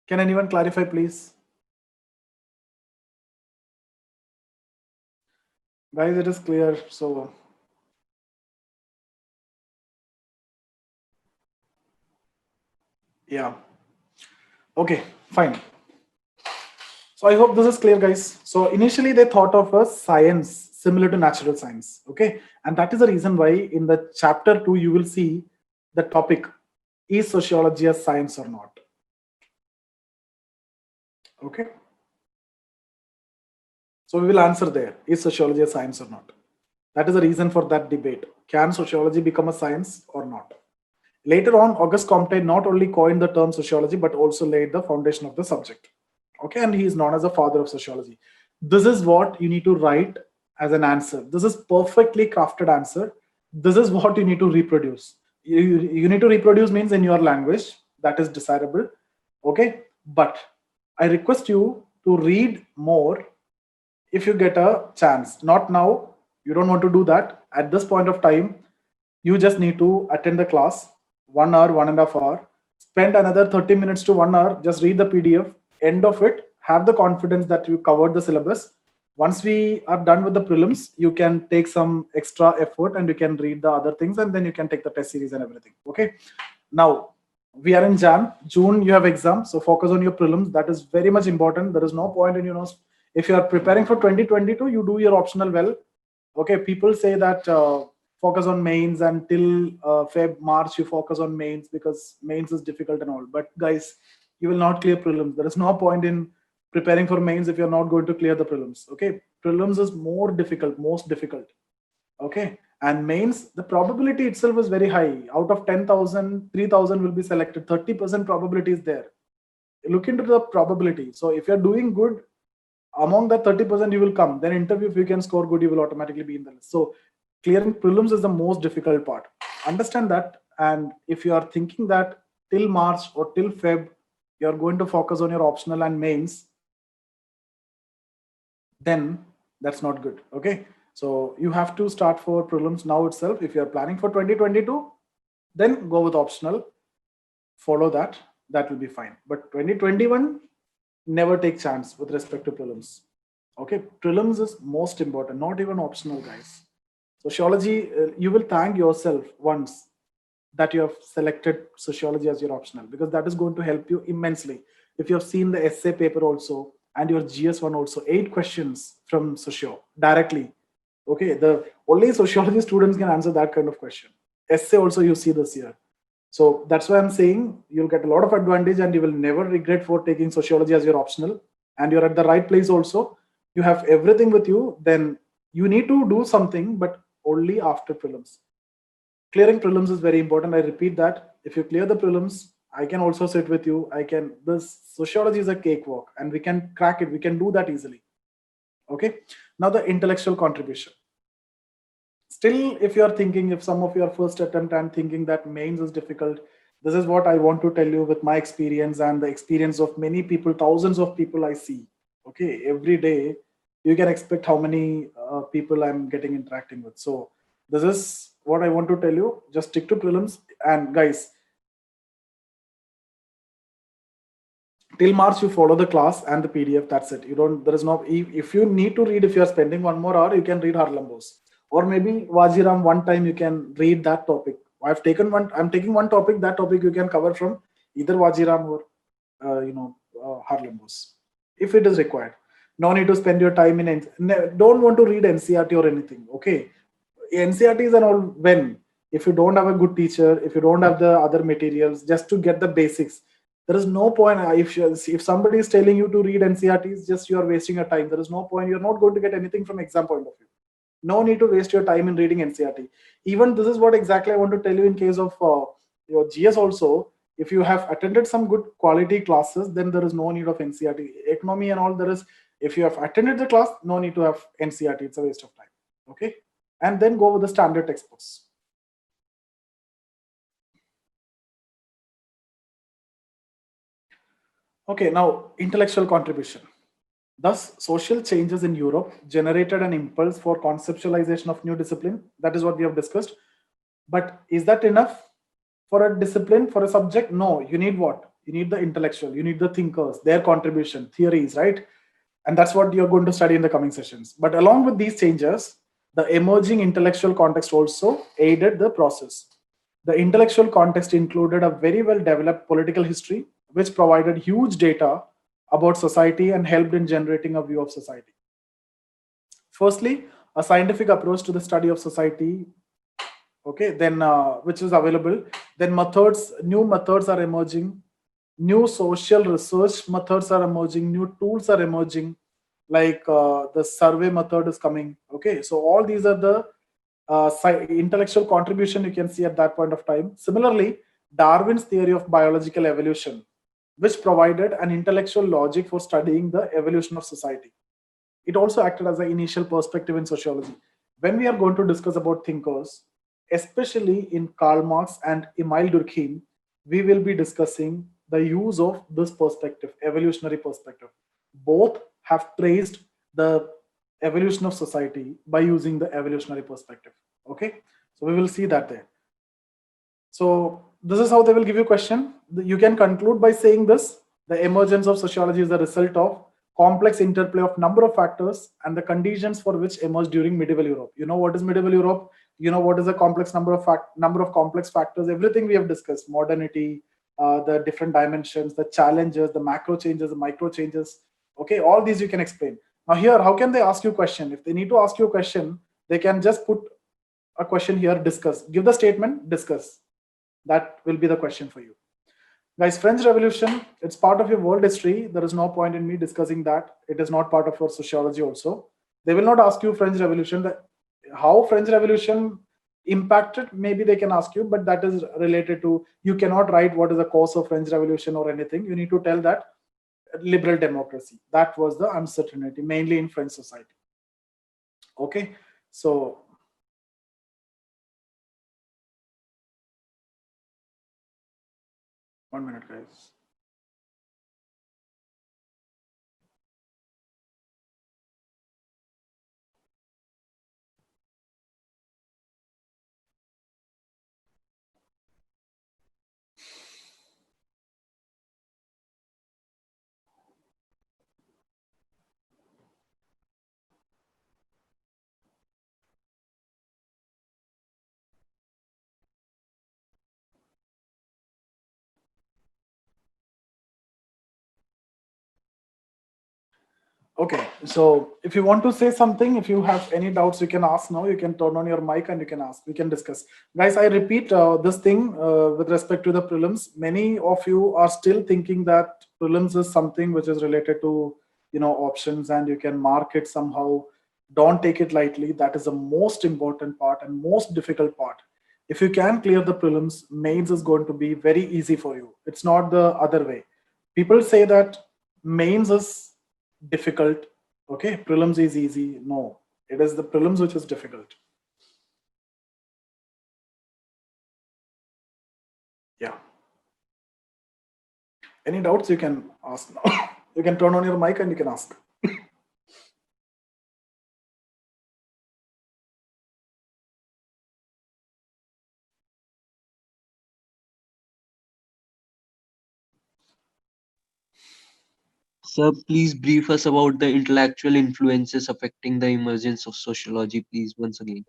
Can anyone clarify, please? Guys, it is clear. So, yeah. Okay, fine. So I hope this is clear, guys. So initially they thought of a science similar to natural science. Okay, and that is the reason why in the chapter 2 you will see the topic, is sociology a science or not? Okay. So we will answer there, is sociology a science or not? That is the reason for that debate. Can sociology become a science or not? Later on, Auguste Comte not only coined the term sociology, but also laid the foundation of the subject. Okay, and he is known as the father of sociology. This is what you need to write as an answer. This is perfectly crafted answer. This is what you need to reproduce. You need to reproduce means in your language, that is desirable. Okay, but I request you to read more if you get a chance. Not now, you don't want to do that. At this point of time, you just need to attend the class, 1 hour, 1.5 hours, spend another 30 minutes to 1 hour, just read the PDF, end of it, have the confidence that you covered the syllabus, Once we are done with the prelims, you can take some extra effort and you can read the other things, and then you can take the test series and everything. Okay. Now we are in June, you have exam, so focus on your prelims. That is very much important. There is no point in, if you are preparing for 2022, you do your optional well. Okay, people say that focus on mains until March, you focus on mains because mains is difficult and all. But guys, you will not clear prelims. There is no point in preparing for mains if you're not going to clear the prelims. Okay, prelims is more difficult, most difficult. Okay, and mains, the probability itself is very high. Out of 10,000, 3,000 will be selected. 30% probability is there. Look into the probability. So if you're doing good, among that 30% you will come. Then interview, if you can score good, you will automatically be in the list. So clearing prelims is the most difficult part. Understand that. And if you are thinking that till March or till Feb, you're going to focus on your optional and mains, then that's not good. Okay. So you have to start for prelims now itself. If you're planning for 2022, then go with optional. Follow that. That will be fine. But 2021, never take chance with respect to prelims. Okay, prelims is most important, not even optional, guys. Sociology, you will thank yourself once that you have selected sociology as your optional, because that is going to help you immensely. If you have seen the essay paper also and your GS1 also, 8 questions from socio directly. Okay, the only sociology students can answer that kind of question. Essay also you see this year. So that's why I'm saying you'll get a lot of advantage and you will never regret for taking sociology as your optional, and you're at the right place also. You have everything with you, then you need to do something, but only after prelims. Clearing prelims is very important. I repeat that. If you clear the prelims, I can also sit with you. This sociology is a cakewalk and we can crack it. We can do that easily. Okay. Now the intellectual contribution. Still, if you are thinking, if some of your first attempt and thinking that mains is difficult, this is what I want to tell you with my experience and the experience of many people, thousands of people I see. Okay, every day you can expect how many people I'm getting interacting with. So this is what I want to tell you. Just stick to prelims, and guys, till March you follow the class and the PDF. That's it. You don't. There is no. If you need to read, if you are spending 1 more hour, you can read Harlambos. Or maybe Wajiram, one time you can read that topic. I'm taking one topic. That topic you can cover from either Wajiram or Harlambos, if it is required. No need to spend your time in. Don't want to read NCRT or anything. Okay, NCRTs and all. When, if you don't have a good teacher, if you don't have the other materials, just to get the basics, there is no point. If somebody is telling you to read NCRTs, just you are wasting your time. There is no point. You're not going to get anything from exam point of view. No need to waste your time in reading NCRT. Even this is what exactly I want to tell you in case of your GS also. If you have attended some good quality classes, then there is no need of NCRT. Economy and all, there is, if you have attended the class, no need to have NCRT. It's a waste of time. Okay. And then go with the standard textbooks. Okay, now intellectual contribution. Thus, social changes in Europe generated an impulse for conceptualization of new discipline. That is what we have discussed. But is that enough for a discipline, for a subject? No, you need what? You need the intellectual, you need the thinkers, their contribution, theories, right? And that's what you're going to study in the coming sessions. But along with these changes, the emerging intellectual context also aided the process. The intellectual context included a very well developed political history, which provided huge data about society and helped in generating a view of society. Firstly, a scientific approach to the study of society, okay, then which is available. Then new methods are emerging, new social research methods are emerging, new tools are emerging, like the survey method is coming. Okay, so all these are the intellectual contribution you can see at that point of time. Similarly, Darwin's theory of biological evolution, which provided an intellectual logic for studying the evolution of society. It also acted as an initial perspective in sociology. When we are going to discuss about thinkers, especially in Karl Marx and Emile Durkheim, we will be discussing the use of this perspective, evolutionary perspective. Both have traced the evolution of society by using the evolutionary perspective. Okay, so we will see that there. So this is how they will give you a question. You can conclude by saying this: the emergence of sociology is the result of complex interplay of number of factors and the conditions for which emerged during medieval Europe. You know what is medieval Europe? You know what is a complex number of complex factors? Everything we have discussed: modernity, the different dimensions, the challenges, the macro changes, the micro changes. Okay, all these you can explain. Now here, how can they ask you a question? If they need to ask you a question, they can just put a question here, discuss. Give the statement, discuss. That will be the question for you. Guys, French Revolution, it's part of your world history. There is no point in me discussing that. It is not part of your sociology also. They will not ask you French Revolution, how French Revolution impacted, maybe they can ask you, but that is related to, you cannot write what is the cause of French Revolution or anything. You need to tell that liberal democracy. That was the uncertainty, mainly in French society. Okay, so one minute, guys. Okay, so if you want to say something, if you have any doubts, you can ask now. You can turn on your mic and you can ask. We can discuss. Guys, I repeat this thing with respect to the prelims. Many of you are still thinking that prelims is something which is related to, options, and you can mark it somehow. Don't take it lightly. That is the most important part and most difficult part. If you can clear the prelims, mains is going to be very easy for you. It's not the other way. People say that mains is difficult. Okay, prelims is easy. No, it is the prelims which is difficult. Yeah. Any doubts, you can ask now. You can turn on your mic and you can ask. Sir, please brief us about the intellectual influences affecting the emergence of sociology, please, once again.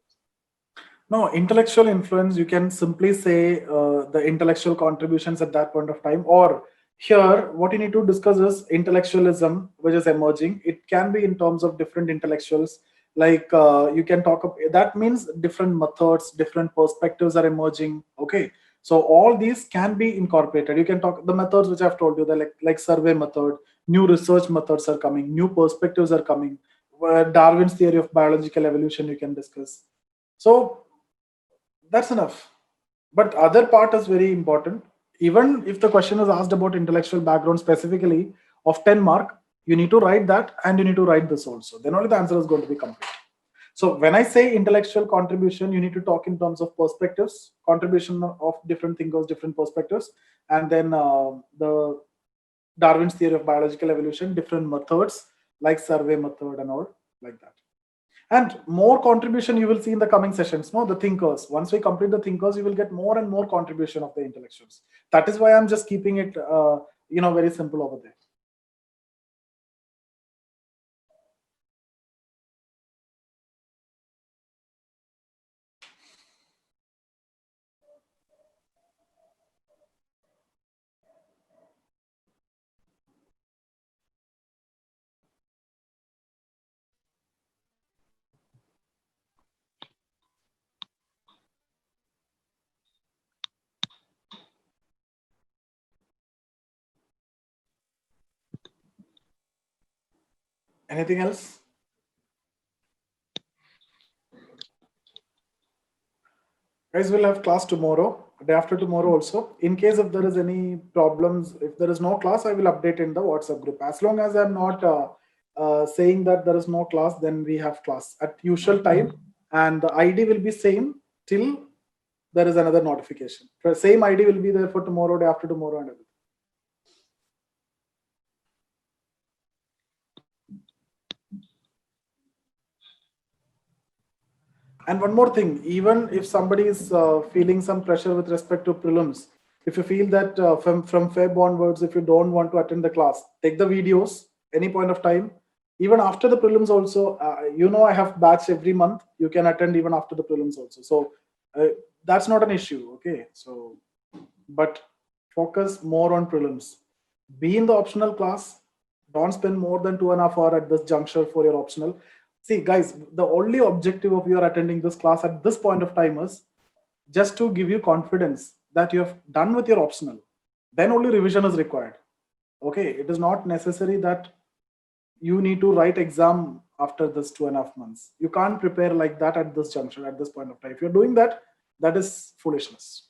No, intellectual influence, you can simply say the intellectual contributions at that point of time. Or here, what you need to discuss is intellectualism, which is emerging. It can be in terms of different intellectuals. Like you can talk about, that means different methods, different perspectives are emerging. Okay. So all these can be incorporated. You can talk the methods which I've told you, the like survey method, new research methods are coming, new perspectives are coming. Darwin's theory of biological evolution you can discuss. So that's enough. But other part is very important. Even if the question is asked about intellectual background specifically of 10 mark, you need to write that and you need to write this also. Then only the answer is going to be complete. So when I say intellectual contribution, you need to talk in terms of perspectives, contribution of different thinkers, different perspectives, and then the Darwin's theory of biological evolution, different methods like survey method and all like that. And more contribution you will see in the coming sessions. No, the thinkers. Once we complete the thinkers, you will get more and more contribution of the intellectuals. That is why I'm just keeping it, very simple over there. Anything else? Guys, we'll have class tomorrow, day after tomorrow also. In case if there is any problems, if there is no class, I will update in the WhatsApp group. As long as I'm not saying that there is no class, then we have class at usual time, and the ID will be same till there is another notification. The same ID will be there for tomorrow, day after tomorrow, and everything. And one more thing, even if somebody is feeling some pressure with respect to prelims, if you feel that from Feb onwards, if you don't want to attend the class, take the videos, any point of time, even after the prelims also. I have batch every month. You can attend even after the prelims also. So that's not an issue. Okay. So, but focus more on prelims. Be in the optional class. Don't spend more than 2.5 hours at this juncture for your optional. See, guys, the only objective of your attending this class at this point of time is just to give you confidence that you have done with your optional. Then only revision is required. Okay, it is not necessary that you need to write exam after this 2.5 months. You can't prepare like that at this juncture, at this point of time. If you're doing that, that is foolishness.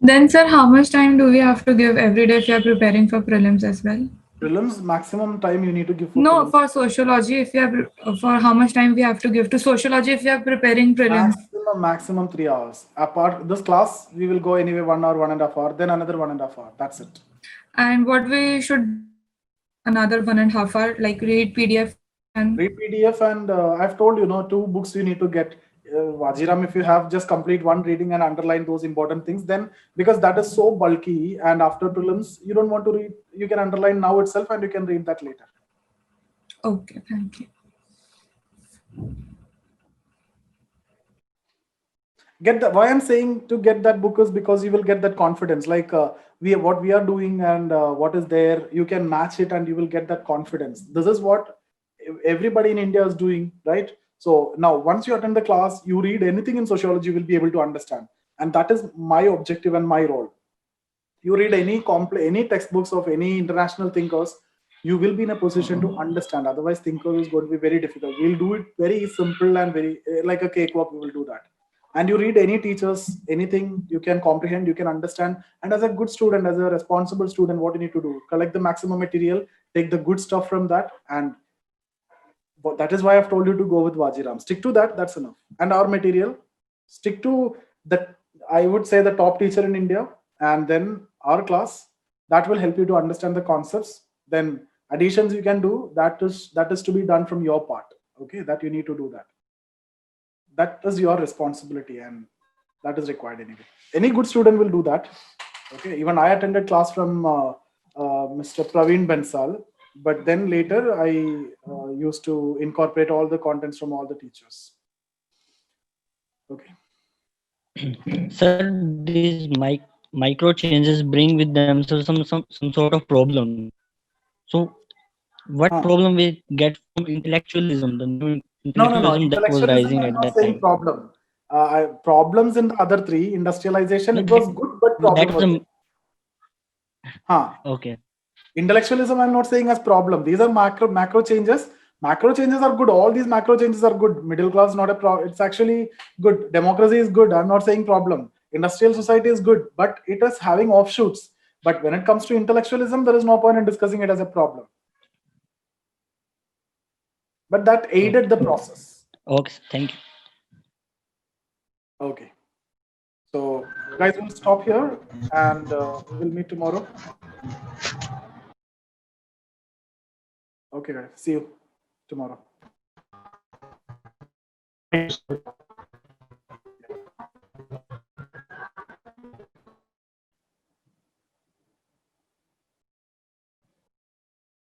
Then, sir, how much time do we have to give every day if we are preparing for prelims as well? Prelims, maximum time you need to give for No, prelims. for sociology, if we are for how much time we have to give to sociology if we are preparing prelims? Maximum 3 hours. Apart this class, we will go anyway 1 hour, 1.5 hour, then another 1.5 hour. That's it. And what we should another 1.5 hour, like read PDF and Read PDF, and I've told two books you need to get. Vajiram, if you have just complete one reading and underline those important things, then because that is so bulky, and after prelims you don't want to read, you can underline now itself and you can read that later. okay, thank you. Why I'm saying to get that book is because you will get that confidence, like what we are doing and what is there, you can match it and you will get that confidence. This is what everybody in India is doing, right? So now once you attend the class, you read anything in sociology, you will be able to understand, and that is my objective and my role. You read any textbooks of any international thinkers, you will be in a position to understand. Otherwise thinkers is going to be very difficult. We'll do it very simple and very like a cakewalk, we will do that. And you read any teachers, anything you can comprehend, you can understand. And as a good student, as a responsible student, what you need to do, collect the maximum material, take the good stuff from that, and that is why I've told you to go with Vajiram. Stick to that, that's enough. And our material, stick to that, I would say the top teacher in India, and then our class. That will help you to understand the concepts. Then additions you can do, that is to be done from your part. Okay, that you need to do that. That is your responsibility, and that is required anyway. Any good student will do that. Okay, even I attended class from Mr. Praveen Bensal, but then later I used to incorporate all the contents from all the teachers. Okay. Sir, these micro changes bring with themselves some sort of problem. So what problem we get from intellectualism, the new No. intellectualism that was Intellectualism, rising I'm at not that saying time? problem. Problems in the other three, industrialization, No, it was good, but that problem was was there. okay. Intellectualism, I'm not saying as problem. These are macro changes. Macro changes are good. All these macro changes are good. Middle class, not a problem. It's actually good. Democracy is good. I'm not saying problem. Industrial society is good, but it is having offshoots. But when it comes to intellectualism, there is no point in discussing it as a problem. But that aided the process. Okay, thank you. Okay. So, guys, we'll stop here and we will meet tomorrow. Okay, guys. See you tomorrow.